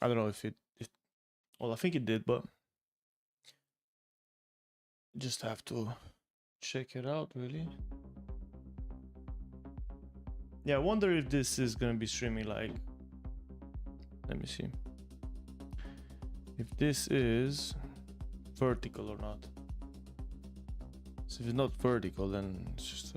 I don't know if well, I think it did, but just have to check it out, really. Yeah, I wonder if this is gonna be streaming like, let me see, if this is vertical or not. So if it's not vertical, then it's just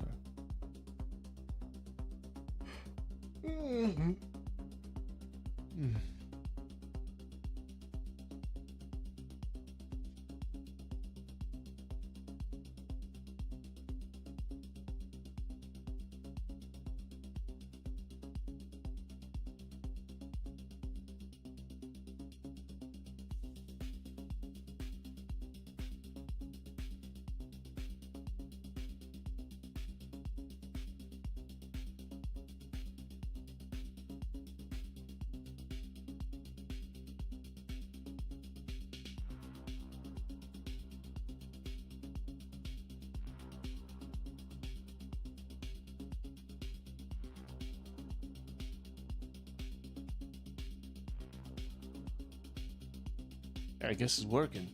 I guess it's working.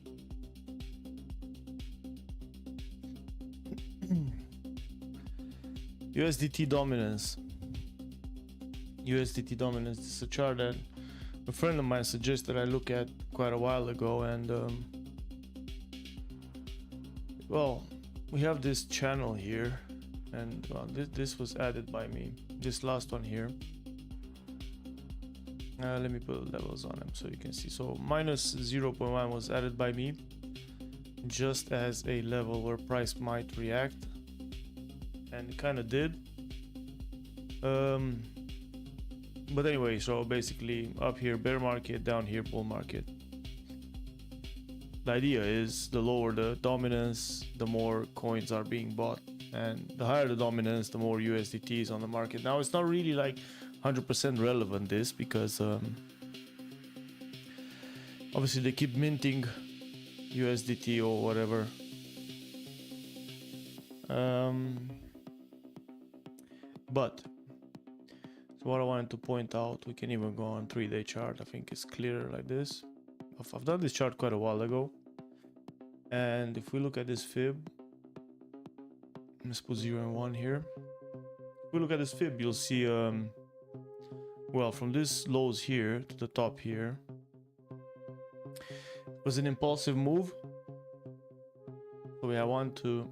USDT dominance. USDT dominance is a chart that a friend of mine suggested I look at quite a while ago, and well, we have this channel here, and well, this was added by me. This last one here. Let me put levels on them so you can see. So minus 0.1 was added by me just as a level where price might react, and it kind of did. But anyway, so basically up here bear market, down here bull market. The idea is the lower the dominance, the more coins are being bought, and the higher the dominance, the more USDT is on the market. Now it's not really like 100% relevant, this, because obviously they keep minting USDT or whatever. But so what I wanted to point out, we can even go on 3-day chart. I think it's clearer like this. I've done this chart quite a while ago, and if we look at this fib, let's put 0 and 1 here. If we look at this fib, you'll see well, from this lows here to the top here, it was an impulsive move. So we have 1, 2,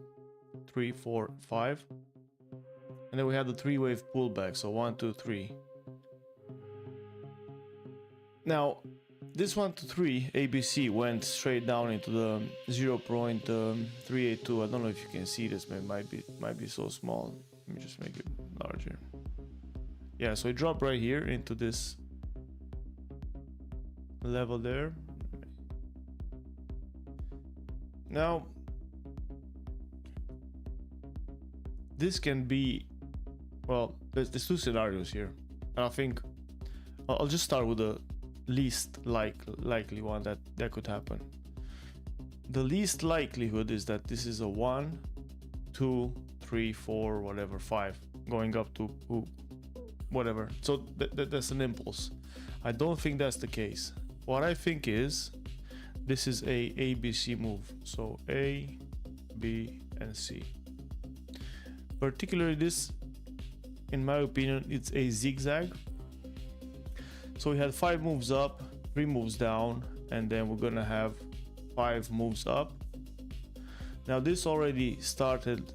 3, 4, 5, and then we had the 3-wave pullback. So 1, 2, 3. Now this 1 to 3 ABC went straight down into the 0.382. I don't know if you can see this, man. Might be so small. Let me just make it larger. Yeah, so it dropped right here into this level there. Now this can be, well, there's two scenarios here, and I think I'll just start with the least likely one that could happen. The least likelihood is that this is a 1, 2, 3, 4, whatever, 5, going up to whatever. So that's an impulse. I don't think that's the case. What I think is this is a ABC move. So A, B, and C. Particularly this, in my opinion, it's a zigzag. So we had 5 moves up, 3 moves down, and then we're gonna have 5 moves up. Now this already started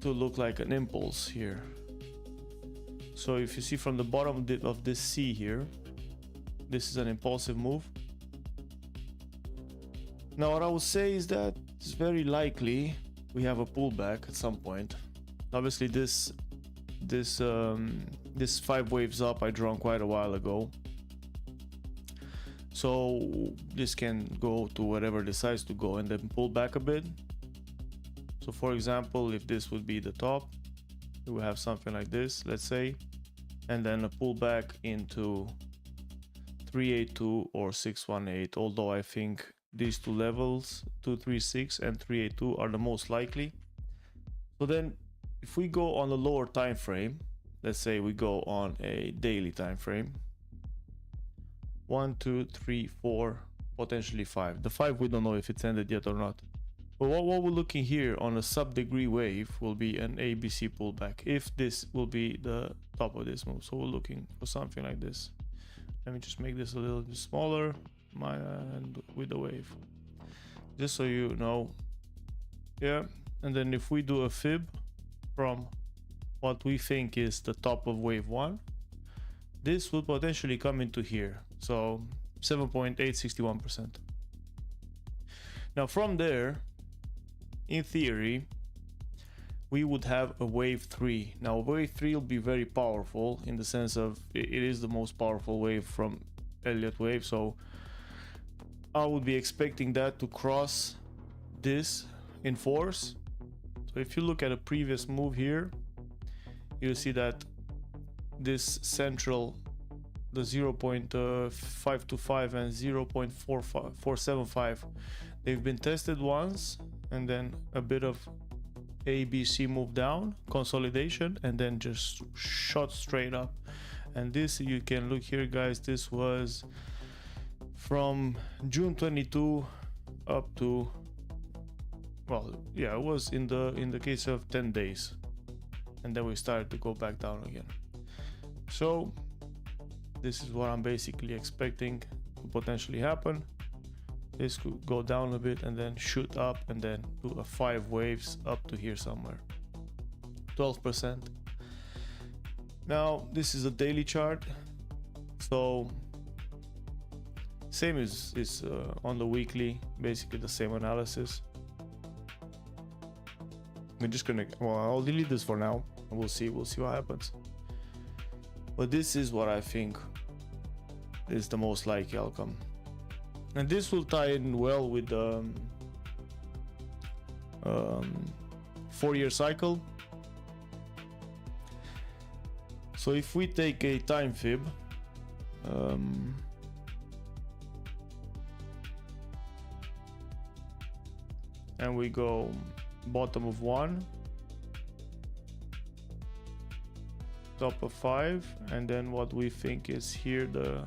to look like an impulse here. So if you see from the bottom of this C here, this is an impulsive move. Now what I would say is that it's very likely we have a pullback at some point. Obviously this 5 waves up I drawn quite a while ago. So this can go to whatever it decides to go and then pull back a bit. So for example, if this would be the top, we will have something like this, let's say, and then a pullback into 382 or 618, although I think these two levels, 236 and 382, are the most likely. So then if we go on the lower time frame, let's say we go on a daily time frame, 1, 2, 3, 4, potentially 5. The 5 we don't know if it's ended yet or not. But what we're looking here on a sub-degree wave will be an ABC pullback, if this will be the top of this move. So we're looking for something like this. Let me just make this a little bit smaller, and with the wave, just so you know. Yeah, and then if we do a fib from what we think is the top of wave 1, this will potentially come into here. So 7.861%. Now from there, in theory, we would have a wave 3. Now wave 3 will be very powerful in the sense of it is the most powerful wave from Elliott wave. So I would be expecting that to cross this in force. So if you look at a previous move here, you'll see that this central, the 0.525 and 0.475, they've been tested once, and then a bit of ABC move down, consolidation, and then just shot straight up. And this, you can look here, guys, this was from June 22 up to, well, yeah, it was in the case of 10 days, and then we started to go back down again. So this is what I'm basically expecting to potentially happen. This could go down a bit and then shoot up and then do a 5 waves up to here somewhere. 12%. Now this is a daily chart, so same is on the weekly, basically the same analysis. We're just gonna, well, I'll delete this for now. We'll see what happens. But this is what I think is the most likely outcome. And this will tie in well with the 4-year cycle. So if we take a time fib, and we go bottom of 1, top of 5, and then what we think is here the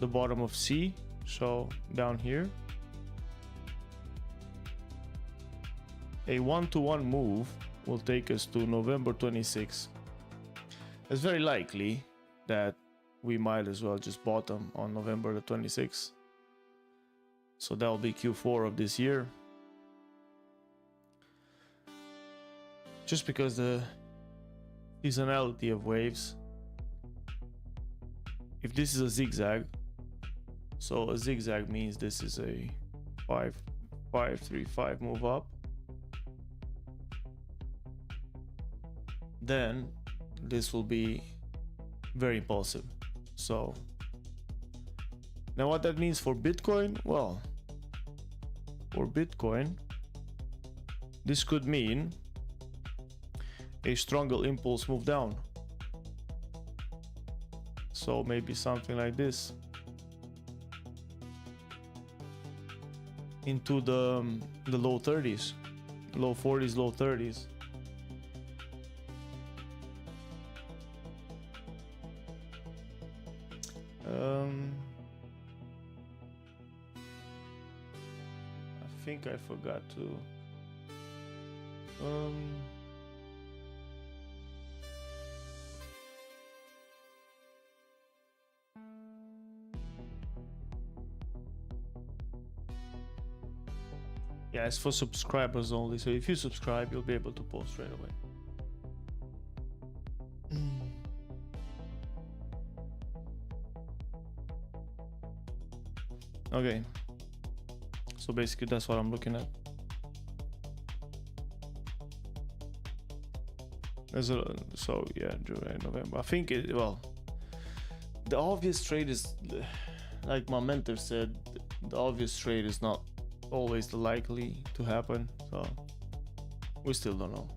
bottom of C, so down here, a 1-to-1 move will take us to November 26. It's very likely that we might as well just bottom on November the 26th. So that will be Q4 of this year. Just because the seasonality of waves, if this is a zigzag, so a zigzag means this is a 5-5-3-5 move up, then this will be very impulsive. So now what that means for Bitcoin, well, for Bitcoin this could mean a stronger impulse move down. So maybe something like this into the low 30s, low 40s, low 30s. I think I forgot to yeah, it's for subscribers only, so if you subscribe you'll be able to post right away. Okay, so basically that's what I'm looking at. So yeah, July, November. I think well, the obvious trade is, like my mentor said, the obvious trade is not always the likely to happen, so we still don't know.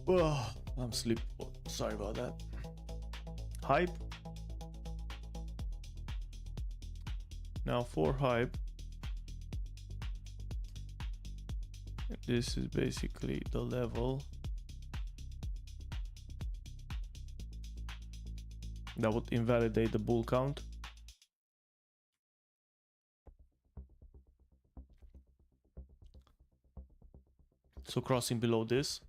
Oh, I'm sleep. Oh, sorry about that. Hype. Now for hype, this is basically the level That would invalidate the bull count. So crossing below this,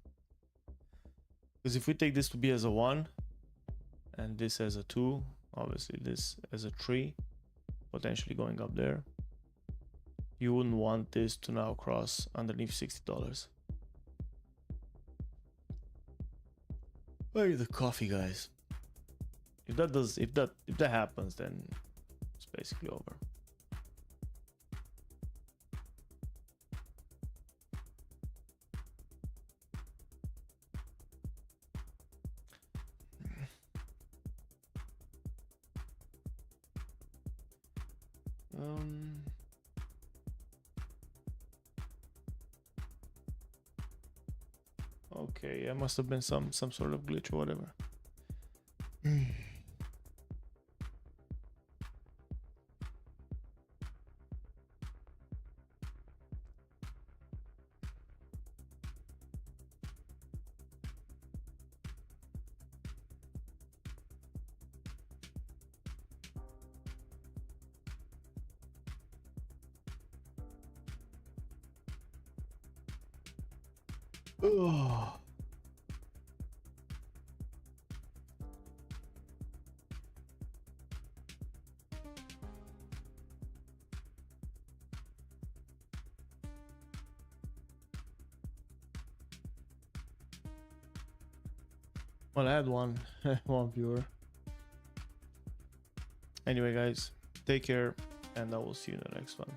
because if we take this to be as a 1 and this as a 2, obviously this as a 3, potentially going up there, you wouldn't want this to now cross underneath $60. Where is the coffee, guys? If that happens, then it's basically over. Okay, yeah, must have been some sort of glitch or whatever. Oh. Well, I had one viewer. Anyway, guys, take care, and I will see you in the next one.